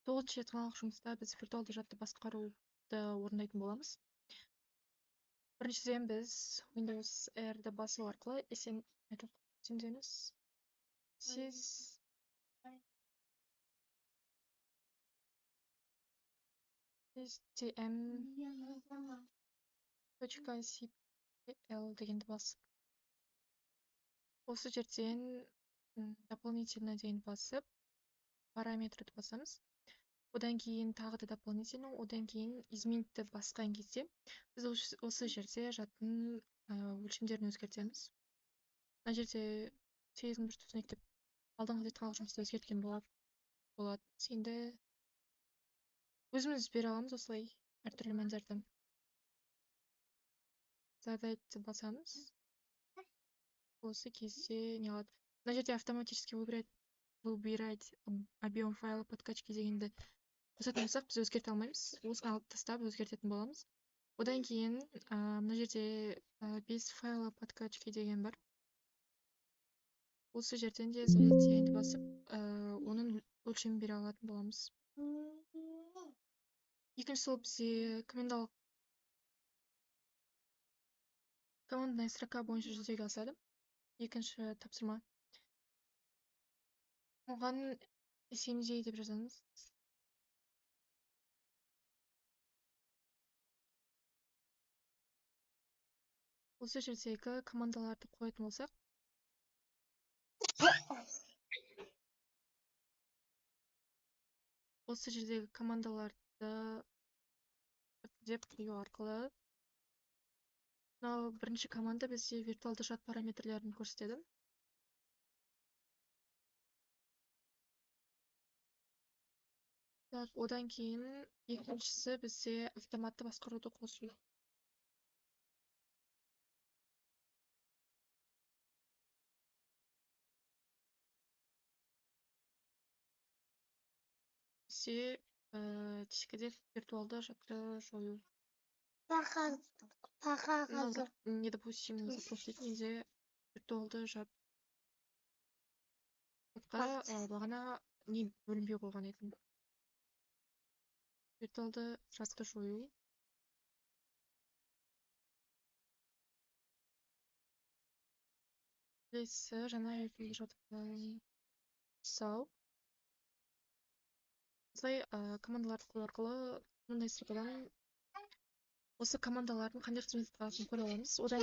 9 зертханалық жұмыста біз виртуалды жадты басқаруды орындайтын боламыз. Біріншіден біз Windows R-ді басу арқылы SysTM .cpl дегенді басып, осы жерден дополнительно деген басып, параметрді басамыз. Одан кейін тағы да дополнительно, одан кейін изменитті басқан кезде біз осы жерде жадтың өлшемдерін өзгертеміз. Мына жерде 8.1 деп алдыңғы зертханалық жұмыста өзгерткен болады. Енді өзіміз бере аламыз осылай әртүрлі мәндерді. Задайтты басамыз. Осы кезде не алады? Мына жерде автоматически выбирать объем файла подкачки дегенді қосатын болсақ, біз өзгерте алмаймыз. Осыны алып тастап өзгертетін боламыз. Одан кейін мына жерде без файла подкачки деген бар. Осы жерден де задать дегенді басып, оның өлшемін бере алатын боламыз. Екінші сол бізде командная строка бойынша жүзеге асады. Екінші тапсырма. Оған SMD деп жазамыз. Осы жердегі командаларды қоятын болсақ, осы жердегі командаларды деп қою арқылы, бірінші команда бізде виртуалды жад параметрлерін көрсетеді. Одан кейін екіншісі бізде автоматты басқаруды қосу. Бізде дискіде виртуалды жадты жою. Не допустим, запросить нельзя виртуалды жадқа бағана не бөлінбей қойған едім. Виртуалды жадты жою. Келесі жаңа виртуалды жадты сау. Осылай командаларды қою арқылы мындай сұрақтардан осы командалардың қандай қызмет атқаратынын көре аламыз. Одан